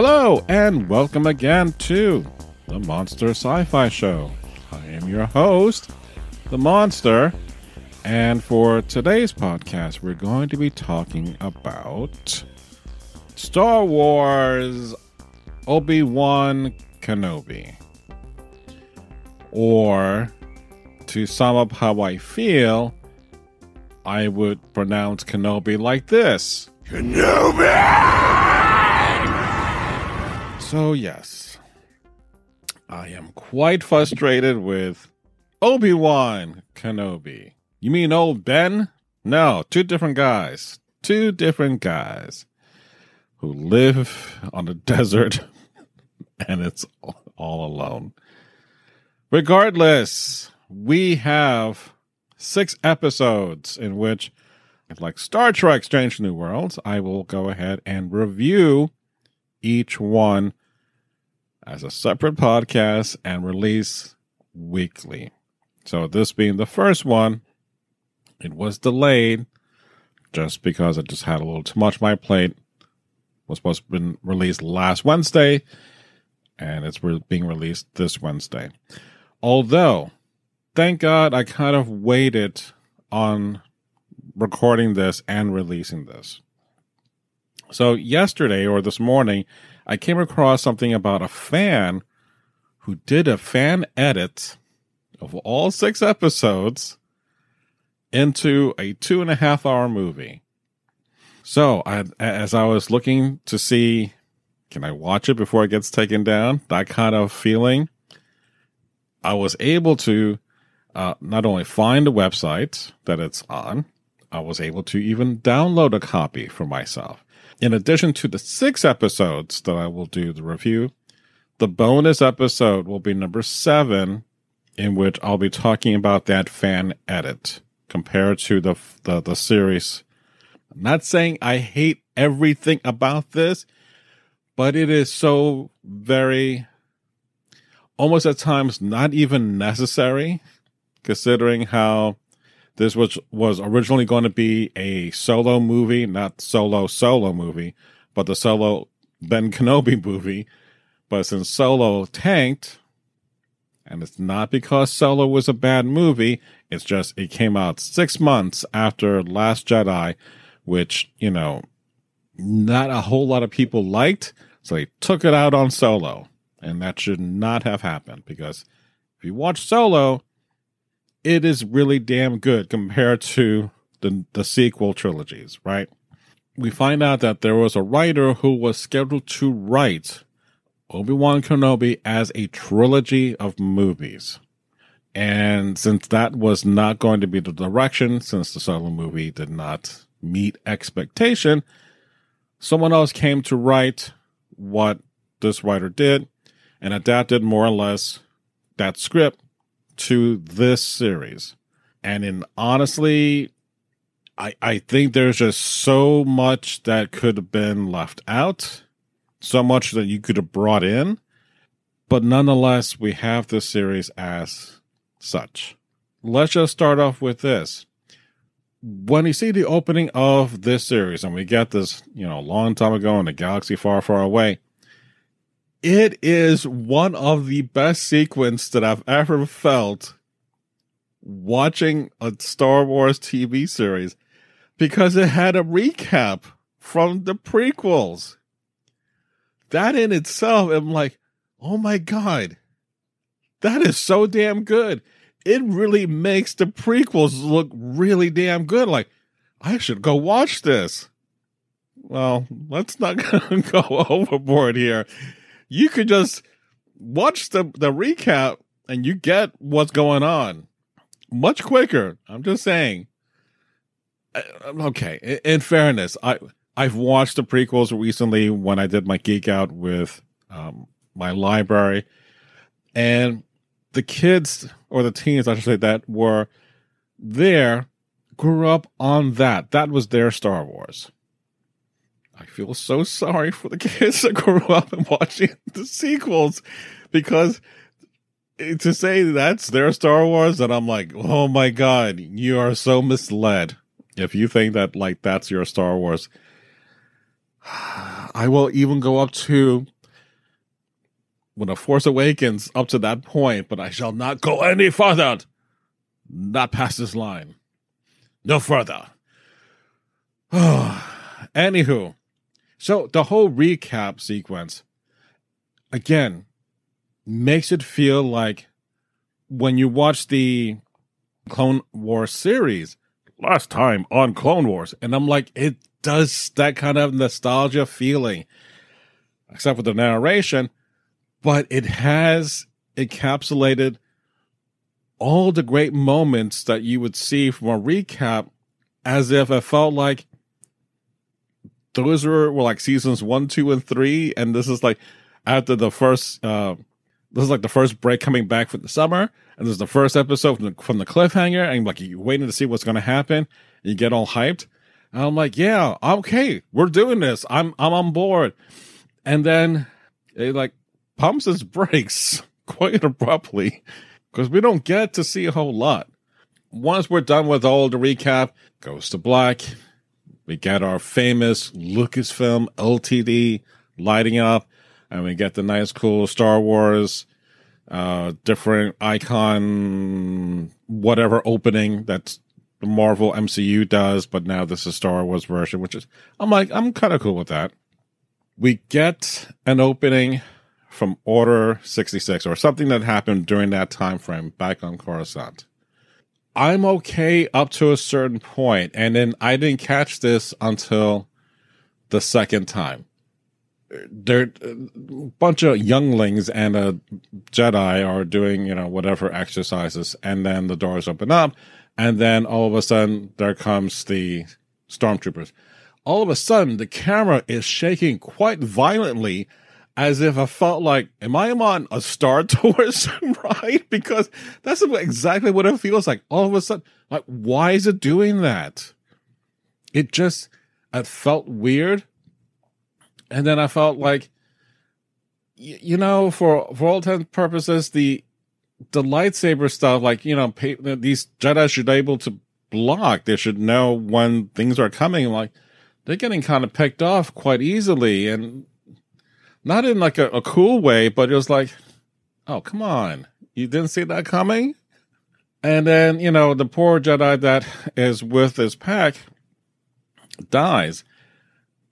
Hello, and welcome again to the Monster Sci-Fi Show. I am your host, the Monster, and for today's podcast, we're going to be talking about Star Wars Obi-Wan Kenobi. Or, to sum up how I feel, I would pronounce Kenobi like this. Kenobi! So yes, I am quite frustrated with Obi-Wan Kenobi. You mean old Ben? No, two different guys. Two different guys who live on a desert and it's all alone. Regardless, we have 6 episodes in which, like Star Trek Strange New Worlds, I will go ahead and review each one as a separate podcast and release weekly. So this being the first one, it was delayed just because I just had a little too much on my plate. It was supposed to have been released last Wednesday, and it's being released this Wednesday. Although, thank God I kind of waited on recording this and releasing this. So yesterday or this morning, I came across something about a fan who did a fan edit of all 6 episodes into a 2.5-hour movie. So as I was looking to see, can I watch it before it gets taken down? That kind of feeling. I was able to not only find the website that it's on, I was able to even download a copy for myself. In addition to the 6 episodes that I will do the review, the bonus episode will be number 7, in which I'll be talking about that fan edit compared to the series. I'm not saying I hate everything about this, but it is so very, almost at times, not even necessary, considering how this was originally going to be a solo movie, not solo movie, but the solo Ben Kenobi movie. But since Solo tanked, and it's not because Solo was a bad movie, it's just it came out 6 months after Last Jedi, which, not a whole lot of people liked, so they took it out on Solo. And that should not have happened, because if you watch Solo, it is really damn good compared to the sequel trilogies, right? We find out that there was a writer who was scheduled to write Obi-Wan Kenobi as a trilogy of movies. And since that was not going to be the direction, since the Solo movie did not meet expectation, someone else came to write what this writer did and adapted more or less that script to this series. And honestly, I think there's just so much that could have been left out, so much that you could have brought in, but nonetheless, we have this series as such. Let's just start off with this. When you see the opening of this series, and we get this, a long time ago in a galaxy far, far away, it is one of the best sequences that I've ever felt watching a Star Wars TV series, because it had a recap from the prequels. That in itself, I'm like, oh my God, that is so damn good. It really makes the prequels look really damn good. Like, I should go watch this. Well, let's not go overboard here. You could just watch the recap and you get what's going on much quicker. I'm just saying. Okay, in fairness, I've watched the prequels recently when I did my geek out with my library, and the kids, or the teens, I should say, that were there grew up on that. That was their Star Wars. I feel so sorry for the kids that grew up and watching the sequels, because to say that's their Star Wars, and I'm like, oh my God, you are so misled if you think that, like, that's your Star Wars. I will even go up to when the Force Awakens up to that point, but I shall not go any further. Not past this line. No further. Anywho, so the whole recap sequence, again, makes it feel like when you watch the Clone Wars series, last time on Clone Wars, and I'm like, it does that kind of nostalgia feeling, except for the narration, but it has encapsulated all the great moments that you would see from a recap, as if it felt like those were like seasons 1, 2, and 3, and this is like after the first this is like the first break coming back for the summer, and this is the first episode from the cliffhanger, and like you're waiting to see what's going to happen, and you get all hyped, and I'm like, yeah, okay, we're doing this, I'm on board. And then it like pumps its brakes quite abruptly, because we don't get to see a whole lot. Once we're done with all the recap, goes to black. We get our famous Lucasfilm LTD lighting up, and we get the nice, cool Star Wars, different icon, whatever opening that the Marvel MCU does, but now this is Star Wars version, which is, I'm kind of cool with that. We get an opening from Order 66, or something that happened during that time frame back on Coruscant. I'm okay up to a certain point, and then I didn't catch this until the second time. There, a bunch of younglings and a Jedi are doing, whatever exercises, and then the doors open up, and then all of a sudden, there comes the stormtroopers. All of a sudden, the camera is shaking quite violently, as if I felt like, am I on a Star Tours ride? Because that's exactly what it feels like. All of a sudden, like, why is it doing that? It felt weird. And then I felt like, for all intents and purposes, the lightsaber stuff, like, these Jedi should be able to block. They should know when things are coming. Like, they're getting kind of picked off quite easily, and not in like a cool way, but it was like, oh, come on. You didn't see that coming? And then, the poor Jedi that is with his pack dies.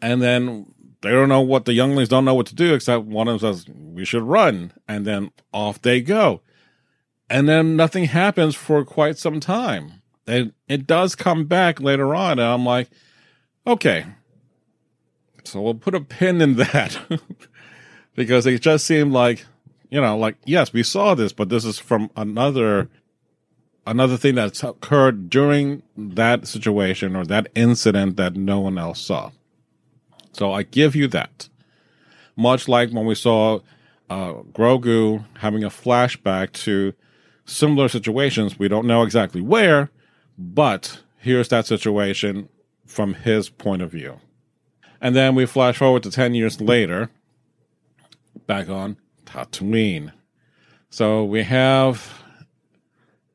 And then they don't know what, the younglings don't know what to do, except one of them says, we should run. And then off they go. And then nothing happens for quite some time. And it does come back later on. And I'm like, okay, so we'll put a pin in that. Because it just seemed like, yes, we saw this, but this is from another thing that's occurred during that situation or that incident that no one else saw. So I give you that. Much like when we saw Grogu having a flashback to similar situations. We don't know exactly where, but here's that situation from his point of view. And then we flash forward to 10 years later, back on Tatooine. So we have,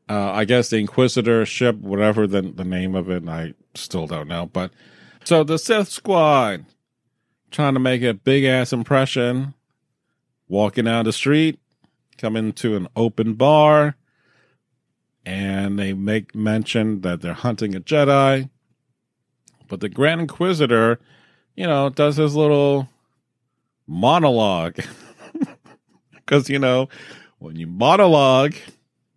I guess, the Inquisitor ship, whatever the name of it, I still don't know. But so the Sith Squad, trying to make a big-ass impression, walking down the street, coming to an open bar, and they make mention that they're hunting a Jedi. But the Grand Inquisitor, does his little monologue. Because, when you monologue,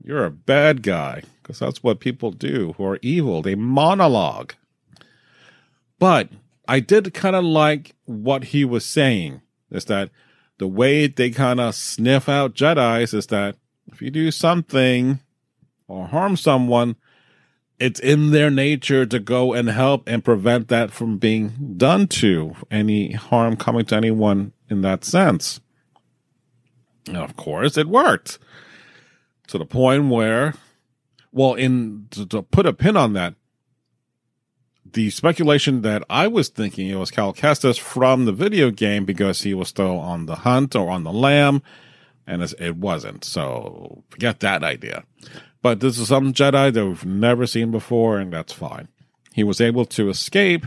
you're a bad guy. Because that's what people do who are evil. They monologue. But I did kind of like what he was saying. Is that the way they kind of sniff out Jedis is that if you do something or harm someone, it's in their nature to go and help and prevent that from being done to any harm coming to anyone in that sense. And of course, it worked to the point where, to put a pin on that, the speculation that I was thinking it was Cal Kestis from the video game because he was still on the hunt or on the lam, and it wasn't. So forget that idea. But this is some Jedi that we've never seen before, and that's fine. He was able to escape,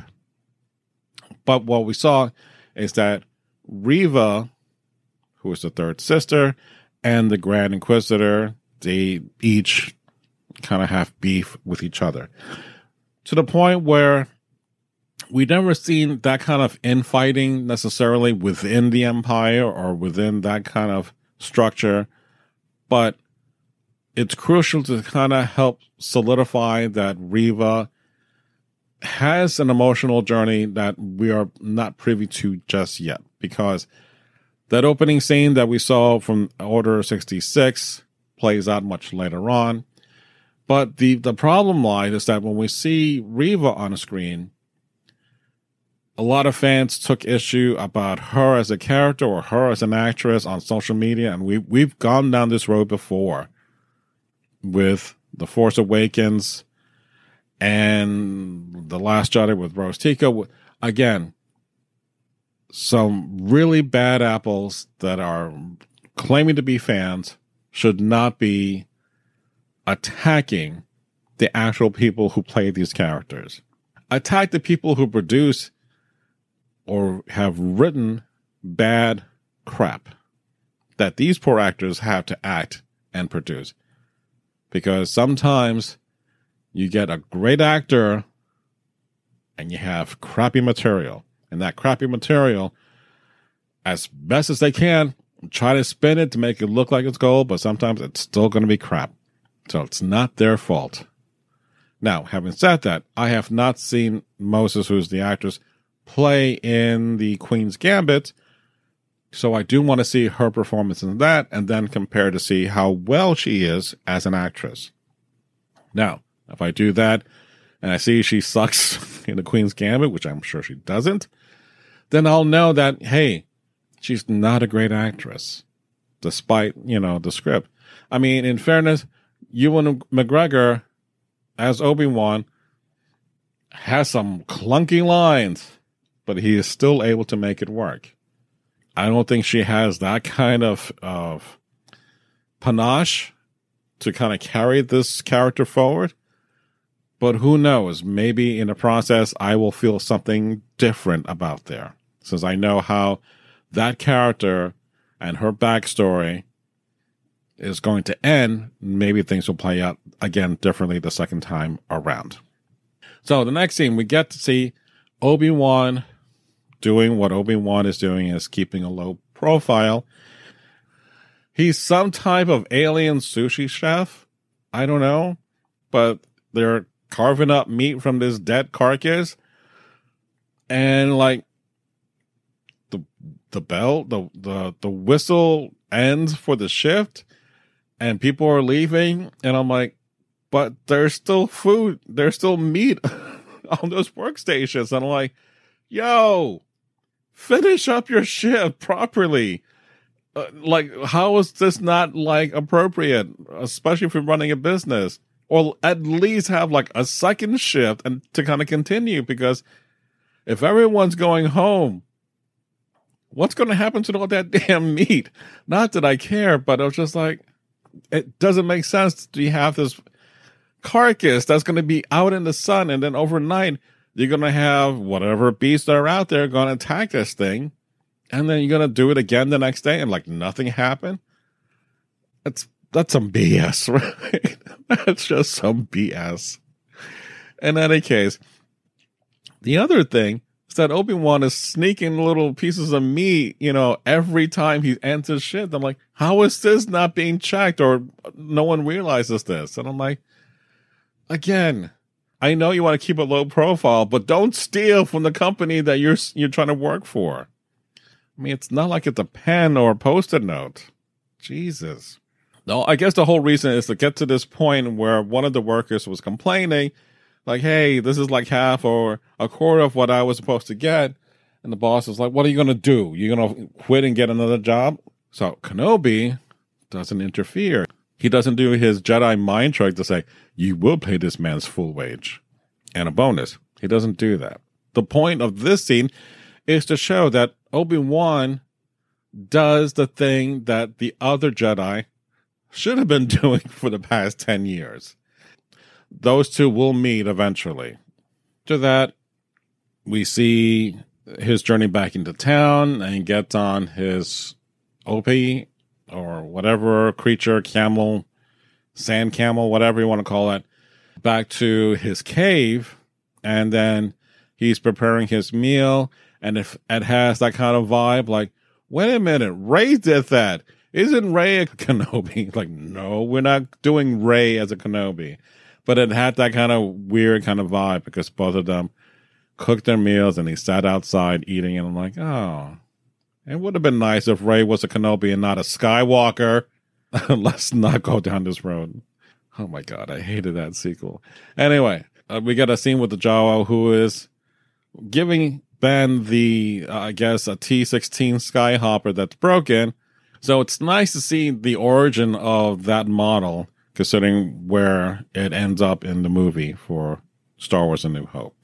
but what we saw is that Reva, who is the third sister, and the Grand Inquisitor. They each kind of have beef with each other, to the point where we never seen that kind of infighting necessarily within the Empire or within that kind of structure. But it's crucial to kind of help solidify that Reva has an emotional journey that we are not privy to just yet, because that opening scene that we saw from Order 66 plays out much later on. But the problem lies is that when we see Reva on a screen, a lot of fans took issue about her as a character or her as an actress on social media, and we've gone down this road before with The Force Awakens and The Last Jedi with Rose Tico. Again, some really bad apples that are claiming to be fans should not be attacking the actual people who play these characters. Attack the people who produce or have written bad crap that these poor actors have to act and produce. Because sometimes you get a great actor and you have crappy material. And that crappy material, as best as they can, try to spin it to make it look like it's gold, but sometimes it's still going to be crap. So it's not their fault. Now, having said that, I have not seen Moses, who's the actress, play in the Queen's Gambit. So I do want to see her performance in that and then compare to see how well she is as an actress. Now, if I do that and I see she sucks in the Queen's Gambit, which I'm sure she doesn't, then I'll know that, hey, she's not a great actress, despite, the script. I mean, in fairness, Ewan McGregor as Obi-Wan has some clunky lines, but he is still able to make it work. I don't think she has that kind of panache to kind of carry this character forward. But who knows? Maybe in the process, I will feel something different about there, since I know how that character and her backstory is going to end. Maybe things will play out again differently the second time around. So the next scene, we get to see Obi-Wan doing what Obi-Wan is doing, is keeping a low profile. He's some type of alien sushi chef. I don't know, but they're carving up meat from this dead carcass, and like the bell, the whistle ends for the shift, and people are leaving, and I'm like, but there's still food, there's still meat on those workstations, and I'm like, yo, finish up your shift properly. Like, how is this not like appropriate, especially if you're running a business? Or at least have like a second shift and to kind of continue, because if everyone's going home, what's going to happen to all that damn meat? Not that I care, but I was just like, it doesn't make sense to have this carcass that's going to be out in the sun, and then overnight you're going to have whatever beasts that are out there going to attack this thing, and then you're going to do it again the next day and like nothing happened. That's some BS, right? That's just some BS. In any case, the other thing is that Obi-Wan is sneaking little pieces of meat, every time he enters shit. I'm like, how is this not being checked, or no one realizes this? And I'm like, again, I know you want to keep a low profile, but don't steal from the company that you're trying to work for. I mean, it's not like it's a pen or a Post-it note. Jesus. No, I guess the whole reason is to get to this point where one of the workers was complaining, like, hey, this is like half or a quarter of what I was supposed to get. And the boss is like, what are you going to do? You're going to quit and get another job? So Kenobi doesn't interfere. He doesn't do his Jedi mind trick to say, you will pay this man's full wage and a bonus. He doesn't do that. The point of this scene is to show that Obi-Wan does the thing that the other Jedi should have been doing for the past 10 years. Those two will meet eventually. To that, we see his journey back into town, and he gets on his Opie or whatever creature, camel, sand camel, whatever you want to call it, back to his cave, and then he's preparing his meal, and if it has that kind of vibe, like, wait a minute, Rey did that. Isn't Rey a Kenobi? Like, no, we're not doing Rey as a Kenobi. But it had that kind of weird kind of vibe because both of them cooked their meals and he sat outside eating, and I'm like, oh, it would have been nice if Rey was a Kenobi and not a Skywalker. Let's not go down this road. Oh my God, I hated that sequel. Anyway, we got a scene with the Jawa who is giving Ben the, I guess, a T-16 Skyhopper that's broken. So it's nice to see the origin of that model, considering where it ends up in the movie for Star Wars A New Hope.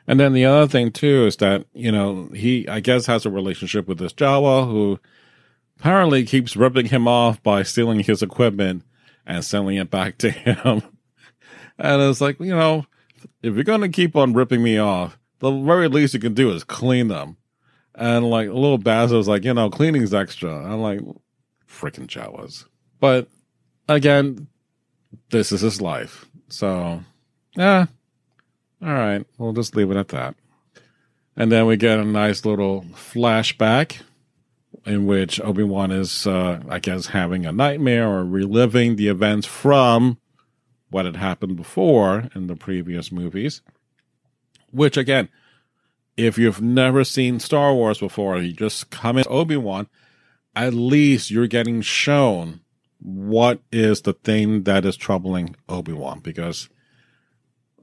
And then the other thing, too, is that, you know, he, I guess, has a relationship with this Jawa who apparently keeps ripping him off by stealing his equipment and selling it back to him. And it's like, you know, if you're going to keep on ripping me off, the very least you can do is clean them. And like little Baz was like, you know, cleaning's extra. I'm like, freaking Jawas. But again, this is his life. So, yeah. All right. We'll just leave it at that. And then we get a nice little flashback in which Obi-Wan is, I guess, having a nightmare or reliving the events from what had happened before in the previous movies. Which, again, if you've never seen Star Wars before, you just come in Obi-Wan, at least you're getting shown what is the thing that is troubling Obi-Wan, because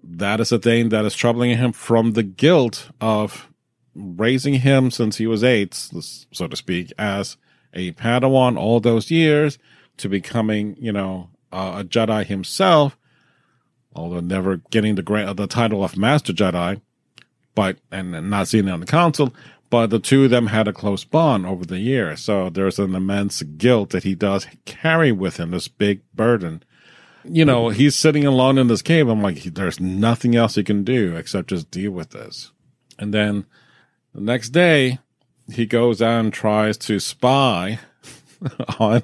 that is the thing that is troubling him from the guilt of raising him since he was 8, so to speak, as a Padawan all those years to becoming, you know, a Jedi himself, although never getting the title of Master Jedi. But, and not seeing it on the council, but the two of them had a close bond over the years. So there's an immense guilt that he does carry with him, this big burden. You know, he's sitting alone in this cave. I'm like, there's nothing else he can do except just deal with this. And then the next day, he goes out and tries to spy on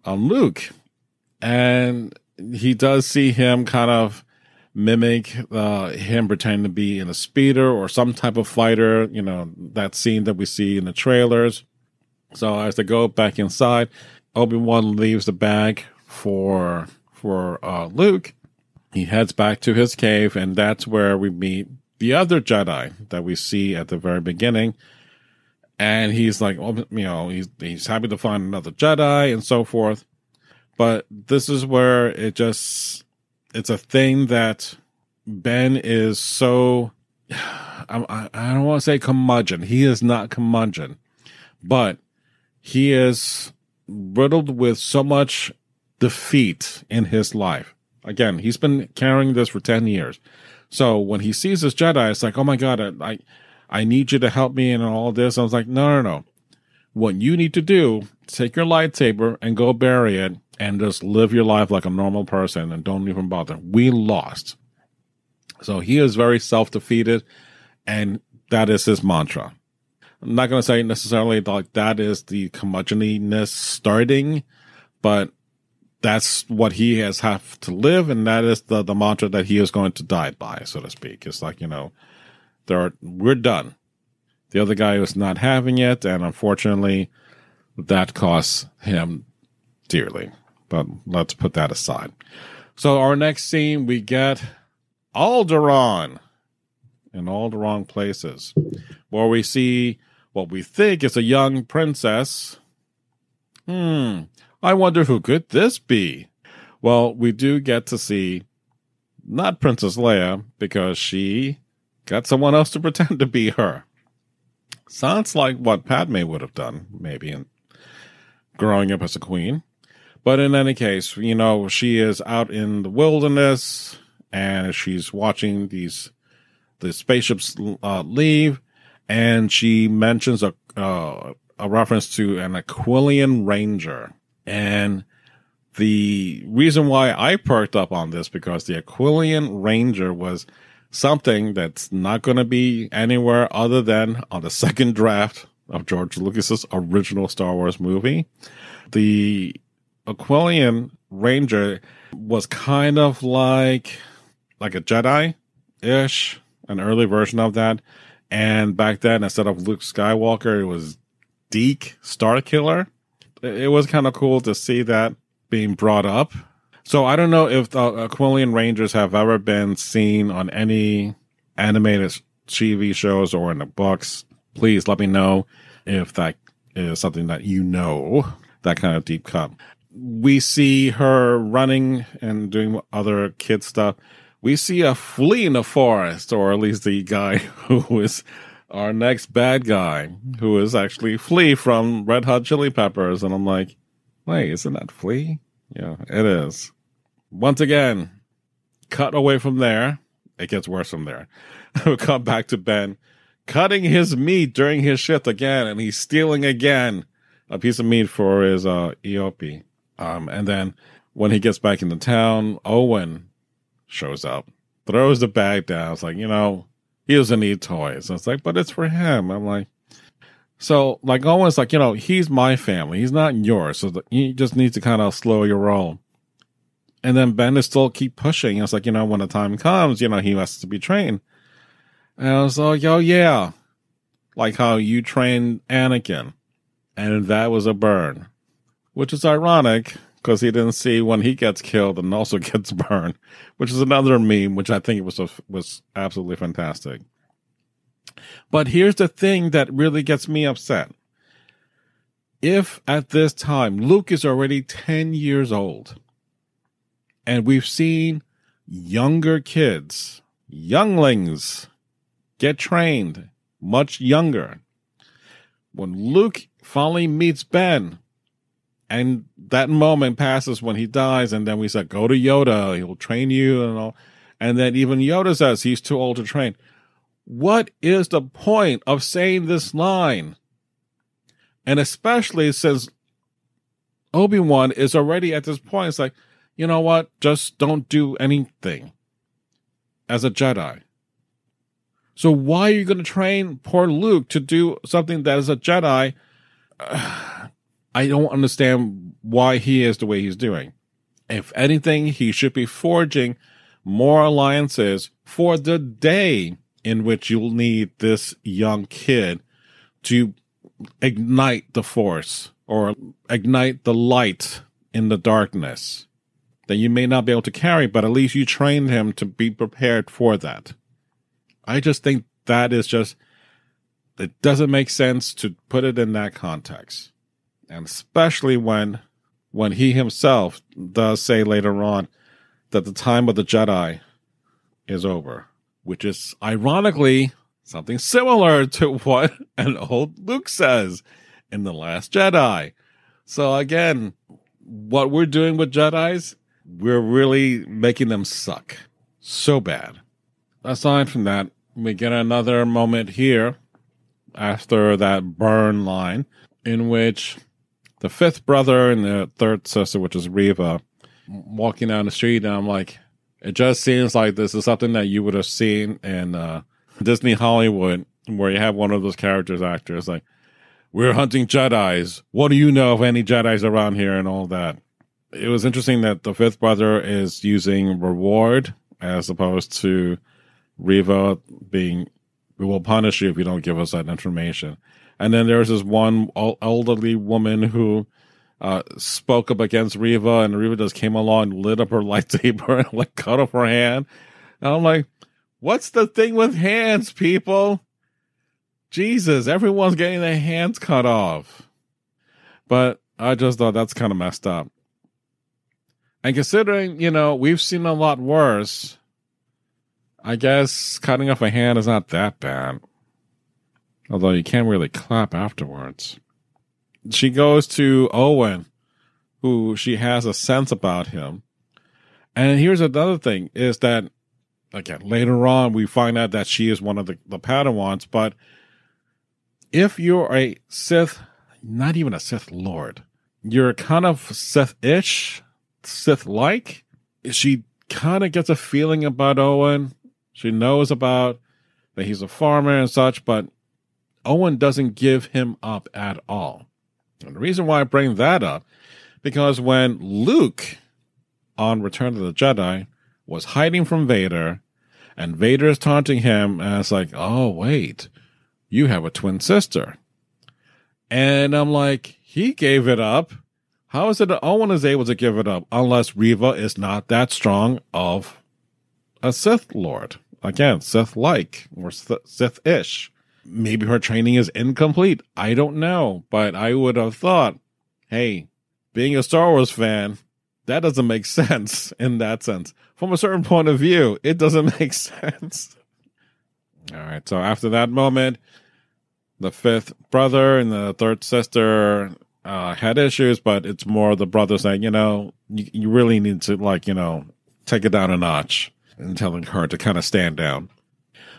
Luke. And he does see him kind of mimic him pretending to be in a speeder or some type of fighter, you know, that scene that we see in the trailers. So as they go back inside, Obi-Wan leaves the bag for Luke. He heads back to his cave, and that's where we meet the other Jedi that we see at the very beginning. And he's like, you know, he's happy to find another Jedi and so forth. But this is where it's a thing that Ben is so, I don't want to say curmudgeon. He is not curmudgeon, but he is riddled with so much defeat in his life. Again, he's been carrying this for 10 years. So when he sees this Jedi, it's like, oh my God, I need you to help me in all this. I was like, no. What you need to do, take your lightsaber and go bury it and just live your life like a normal person and don't even bother. We lost. So he is very self-defeated, and that is his mantra. I'm not going to say necessarily like that is the curmudgeoniness starting, but that's what he has have to live, and that is the mantra that he is going to die by, so to speak. It's like, you know, we're done. The other guy was not having it, and unfortunately, that costs him dearly. But let's put that aside. So our next scene, we get Alderaan in all the wrong places, where we see what we think is a young princess. I wonder who could this be? Well, we do get to see not Princess Leia, because she got someone else to pretend to be her. Sounds like what Padme would have done, maybe, in growing up as a queen. But in any case, you know, she is out in the wilderness, and she's watching the spaceships leave, and she mentions a reference to an Aquilian Ranger. And the reason why I perked up on this, because the Aquilian Ranger was something that's not going to be anywhere other than on the second draft of George Lucas's original Star Wars movie. The Aquilian Ranger was kind of like a Jedi-ish, an early version of that. And back then, instead of Luke Skywalker, it was Deke Starkiller. It was kind of cool to see that being brought up. So I don't know if the Aquilian Rangers have ever been seen on any animated TV shows or in the books. Please let me know if that is something that you know, that kind of deep cut. We see her running and doing other kid stuff. We see a flea in the forest, or at least the guy who is our next bad guy, who is actually Flea from Red Hot Chili Peppers. And I'm like, wait, isn't that Flea? Yeah, it is. Once again, cut away from there. It gets worse from there. We come back to Ben cutting his meat during his shift again, and he's stealing again a piece of meat for his EOP. And then when he gets back into town, Owen shows up, throws the bag down. It's like, he doesn't need toys. And it's like, but it's for him. I'm like, so like Owen's like, he's my family. He's not yours. So you just need to kind of slow your roll. And then Ben is still keep pushing. It's like, when the time comes, he has to be trained. And I was like, oh yeah. Like how you trained Anakin. And that was a burn. Which is ironic, because he didn't see when he gets killed and also gets burned. Which is another meme, which I think was absolutely fantastic. But here's the thing that really gets me upset. If at this time, Luke is already 10 years old, and we've seen younger kids, younglings, get trained much younger. When Luke finally meets Ben, and that moment passes when he dies, and then we said, go to Yoda, he'll train you and all. And then even Yoda says he's too old to train. What is the point of saying this line? And especially since Obi-Wan is already at this point, it's like, you know what? Just don't do anything as a Jedi. So why are you going to train poor Luke to do something that is a Jedi? I don't understand why he is the way he's doing. If anything, he should be forging more alliances for the day in which you'll need this young kid to ignite the Force or ignite the light in the darkness that you may not be able to carry, but at least you trained him to be prepared for that. I just think that is it doesn't make sense to put it in that context. And especially when he himself does say later on that the time of the Jedi is over, which is ironically something similar to what an old Luke says in The Last Jedi. So again, what we're doing with Jedis, we're really making them suck so bad. Aside from that, we get another moment here after that burn line in which the fifth brother and the third sister, which is Reva, walking down the street, and I'm like, it just seems like this is something that you would have seen in Disney Hollywood, where you have one of those actors like, we're hunting Jedis. What do you know of any Jedis around here and all that? It was interesting that the fifth brother is using reward as opposed to Reva being, we will punish you if you don't give us that information. And then there's this one elderly woman who spoke up against Reva, and Reva just came along, lit up her lightsaber, and like cut off her hand. And I'm like, what's the thing with hands, people? Jesus, everyone's getting their hands cut off. But I just thought that's kind of messed up. And considering, we've seen a lot worse, I guess cutting off a hand is not that bad. Although you can't really clap afterwards. She goes to Owen, who she has a sense about him. And here's another thing, is that, again, later on we find out that she is one of the Padawans, but if you're a Sith, not even a Sith Lord, you're kind of Sith-ish, Sith-like. She kind of gets a feeling about Owen. She knows about that he's a farmer and such, but Owen doesn't give him up at all. And the reason why I bring that up, because when Luke on Return of the Jedi was hiding from Vader, and Vader is taunting him, and it's like, oh, wait, you have a twin sister. And I'm like, he gave it up. How is it that Owen is able to give it up unless Reva is not that strong of a Sith Lord? Again, Sith-like or Sith-ish. Maybe her training is incomplete. I don't know. But I would have thought, hey, being a Star Wars fan, that doesn't make sense in that sense. From a certain point of view, it doesn't make sense. All right, so after that moment, the fifth brother and the third sister had issues, but it's more the brother saying, you really need to, take it down a notch, and telling her to kind of stand down.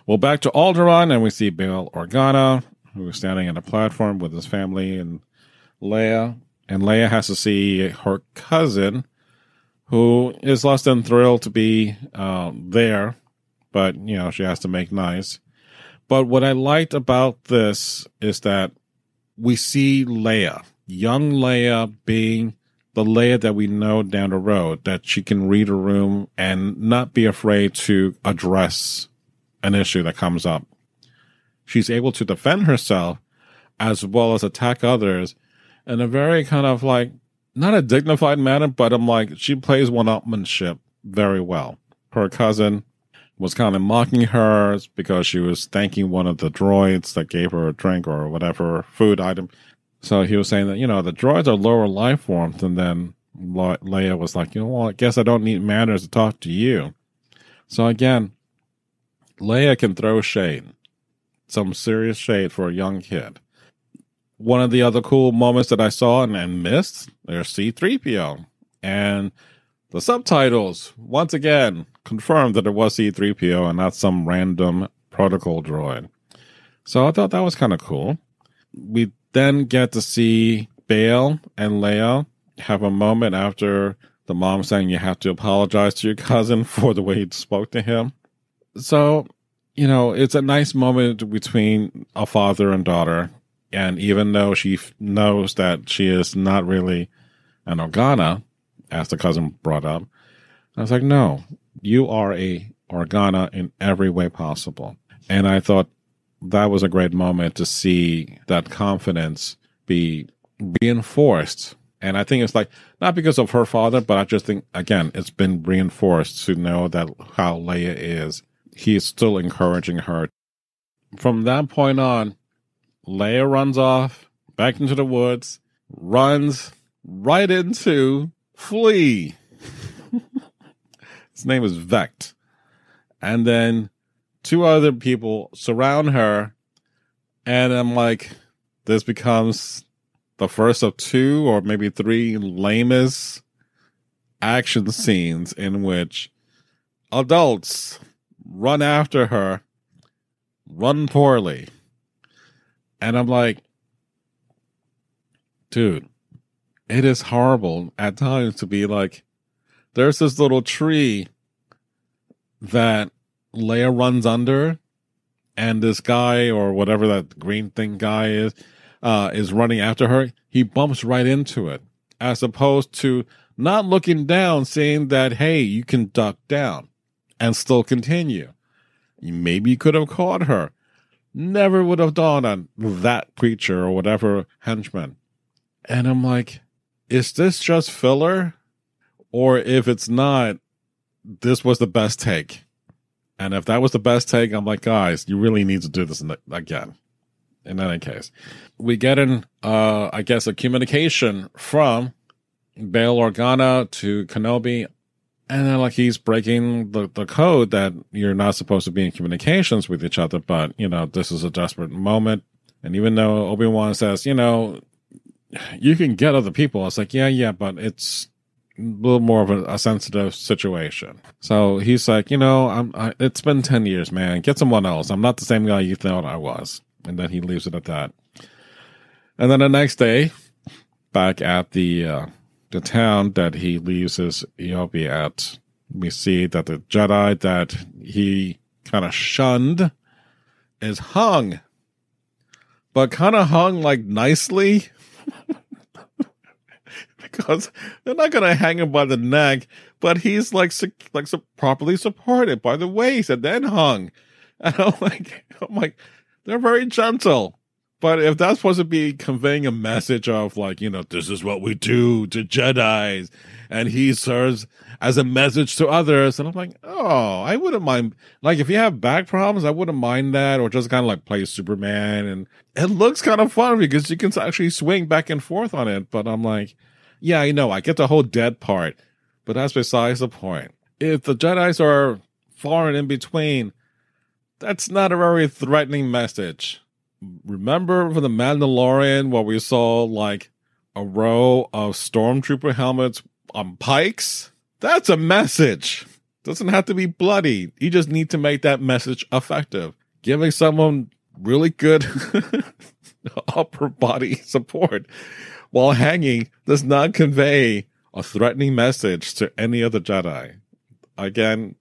Well, back to Alderaan, and we see Bail Organa, who is standing on a platform with his family and Leia. And Leia has to see her cousin, who is less than thrilled to be there, but, she has to make nice. But what I liked about this is that we see Leia, young Leia, being the Leia that we know down the road, that she can read a room and not be afraid to address an issue that comes up. She's able to defend herself as well as attack others in a very kind of not a dignified manner, but she plays one-upmanship very well. Her cousin was kind of mocking her because she was thanking one of the droids that gave her a drink or whatever food item. So he was saying that, the droids are lower life forms. And then Leia was like, I guess I don't need manners to talk to you. So again, Leia can throw shade, some serious shade for a young kid. One of the other cool moments that I saw and missed, there's C-3PO. And the subtitles, once again, confirmed that it was C-3PO and not some random protocol droid. So I thought that was kind of cool. We then get to see Bail and Leia have a moment after the mom saying you have to apologize to your cousin for the way you spoke to him. So, it's a nice moment between a father and daughter. And even though she knows that she is not really an Organa, as the cousin brought up, I was like, no, you are a Organa in every way possible. And I thought that was a great moment to see that confidence be reinforced. And I think it's not because of her father, but I just think, again, it's been reinforced to know that how Leia is. He's still encouraging her. From that point on, Leia runs off back into the woods, runs right into Flea. His name is Vect. And then two other people surround her, and I'm like, this becomes the first of two or maybe three lamest action scenes in which adults run after her, run poorly. And I'm like, dude, it is horrible at times to be like, there's this little tree that Leia runs under, and this guy or whatever that green thing guy is running after her. He bumps right into it, as opposed to not looking down, saying that, hey, you can duck down and still continue. Maybe you could have caught her. Never would have dawned on that creature or whatever henchman. And I'm like, is this just filler? Or if it's not, this was the best take. And if that was the best take, I'm like, guys, you really need to do this again. In any case, we get I guess, a communication from Bail Organa to Kenobi. And then, he's breaking the code that you're not supposed to be in communications with each other. But, this is a desperate moment. And even though Obi-Wan says, you can get other people. It's like, yeah, but it's a little more of a sensitive situation. So he's like, it's been 10 years, man. Get someone else. I'm not the same guy you thought I was. And then he leaves it at that. And then the next day, back at the town that he leaves his EOB at, we see that the Jedi that he kind of shunned is hung. but kind of hung like nicely because they're not going to hang him by the neck, but he's like properly supported by the waist and then hung. And I'm like, they're very gentle. But if that's supposed to be conveying a message of like, this is what we do to Jedis, and he serves as a message to others, and I'm like, oh, I wouldn't mind. Like, if you have back problems, I wouldn't mind that, or just kind of like play Superman, and it looks kind of fun because you can actually swing back and forth on it. But I'm like, yeah, I know, I get the whole dead part, but that's besides the point. If the Jedis are far and in between, that's not a very threatening message. Remember for the Mandalorian where we saw like a row of stormtrooper helmets on pikes? That's a message. Doesn't have to be bloody. You just need to make that message effective. Giving someone really good upper body support while hanging does not convey a threatening message to any other Jedi. Again,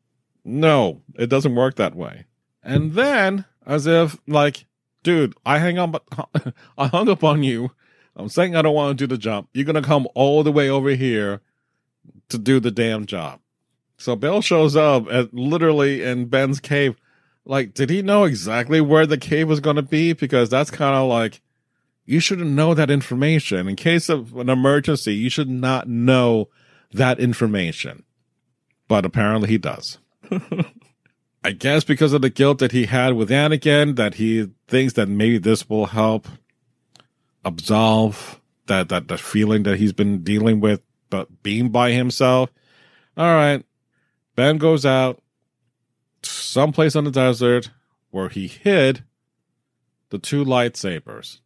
no, it doesn't work that way. And then, as if like, dude, I hung up on you. I'm saying I don't want to do the jump. You're going to come all the way over here to do the damn job. So Bill shows up literally in Ben's cave. Like, did he know exactly where the cave was going to be? Because that's kind of like, you shouldn't know that information. In case of an emergency, you should not know that information. But apparently he does. I guess because of the guilt that he had with Anakin, that he thinks that maybe this will help absolve that feeling that he's been dealing with, but being by himself. All right. Ben goes out someplace in the desert where he hid the 2 lightsabers.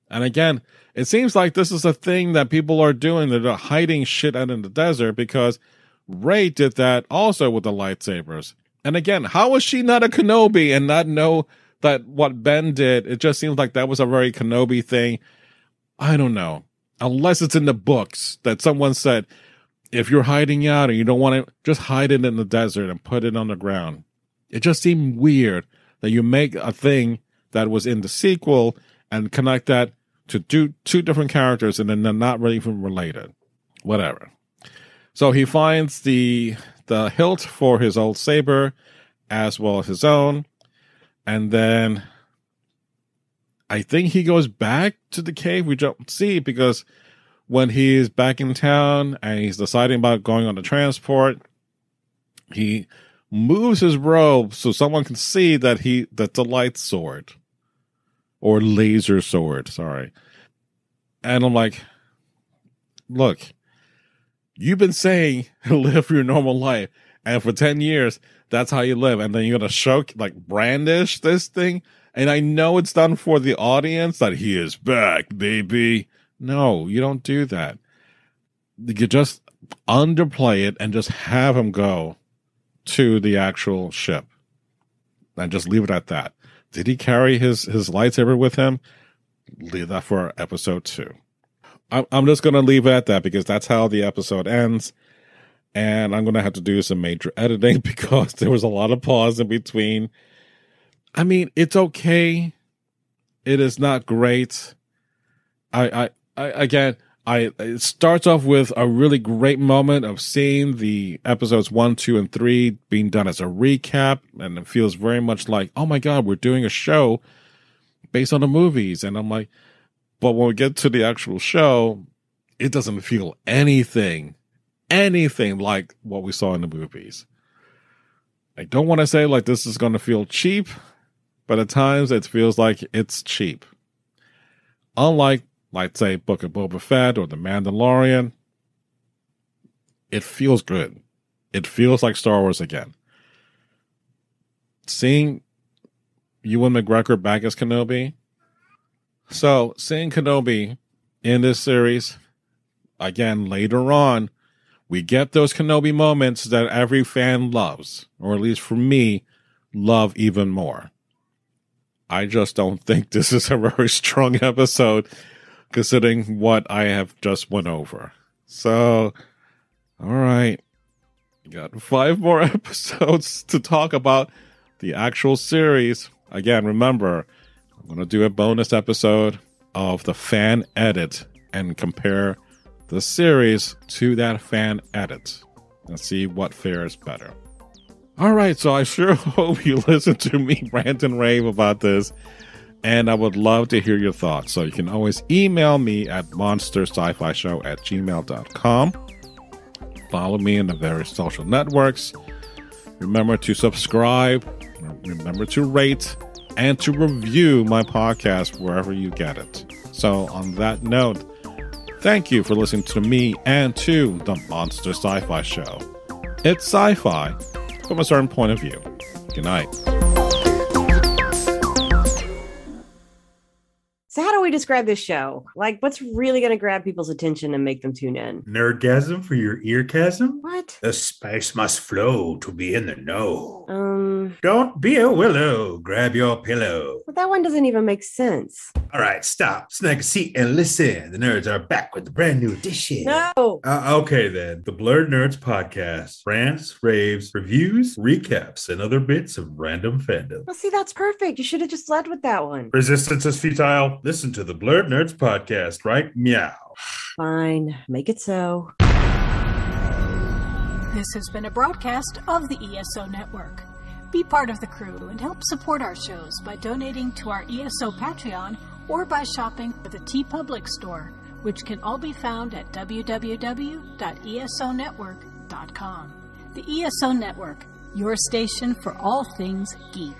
And again, it seems like this is a thing that people are doing. They're hiding shit out in the desert because Rey did that also with the lightsabers. And again, how was she not a Kenobi and not know that what Ben did? It just seems like that was a very Kenobi thing. I don't know. Unless it's in the books that someone said, if you're hiding out and you don't want to, just hide it in the desert and put it on the ground. It just seemed weird that you make a thing that was in the sequel and connect that to two different characters and then they're not really even related. Whatever. So he finds the hilt for his old saber as well as his own. And then I think he goes back to the cave. We don't see because when he's back in town and he's deciding about going on the transport, he moves his robe so someone can see that that's a light sword or laser sword. Sorry. And I'm like, look, you've been saying live your normal life, and for 10 years, that's how you live. And then you're going to brandish this thing. And I know it's done for the audience that he is back, baby. No, you don't do that. You just underplay it and just have him go to the actual ship and just leave it at that. Did he carry his lightsaber with him? Leave that for episode 2. I'm just going to leave it at that because that's how the episode ends. And I'm going to have to do some major editing because there was a lot of pause in between. I mean, it's okay. It is not great. It starts off with a really great moment of seeing the episodes 1, 2, and 3 being done as a recap. And it feels very much like, oh my God, we're doing a show based on the movies. And I'm like, but when we get to the actual show, it doesn't feel anything like what we saw in the movies. I don't want to say like this is going to feel cheap, but at times it feels like it's cheap. Unlike, like, say, Book of Boba Fett or The Mandalorian, it feels good. It feels like Star Wars again. Seeing Ewan McGregor back as Kenobi. So, seeing Kenobi in this series, again, later on, we get those Kenobi moments that every fan loves, or at least for me, love even more. I just don't think this is a very strong episode, considering what I have just went over. So, all right. Got 5 more episodes to talk about the actual series. Again, remember, I'm going to do a bonus episode of the fan edit and compare the series to that fan edit and see what fares better. All right, so I sure hope you listen to me rant and rave about this, and I would love to hear your thoughts. So you can always email me at monstersci-fi@gmail.com. Follow me in the various social networks. Remember to subscribe, remember to rate, and to review my podcast wherever you get it. So on that note, thank you for listening to me and to the Monster Sci-Fi Show. It's sci-fi from a certain point of view. Good night. So how do we describe this show? Like, what's really going to grab people's attention and make them tune in? Nerdgasm for your eargasm? What? The spice must flow to be in the know. Don't be a willow. Grab your pillow. Well, that one doesn't even make sense. All right, stop. Snag a seat and listen. The nerds are back with the brand new edition. No. Okay, then. The Blurred Nerds Podcast. Rants, raves, reviews, recaps, and other bits of random fandom. Well, see, that's perfect. You should have just led with that one. Resistance is futile. Listen to the Blurred Nerds Podcast, right? Meow. Fine. Make it so. This has been a broadcast of the ESO Network. Be part of the crew and help support our shows by donating to our ESO Patreon or by shopping at the TeePublic store, which can all be found at www.esonetwork.com. The ESO Network, your station for all things geek.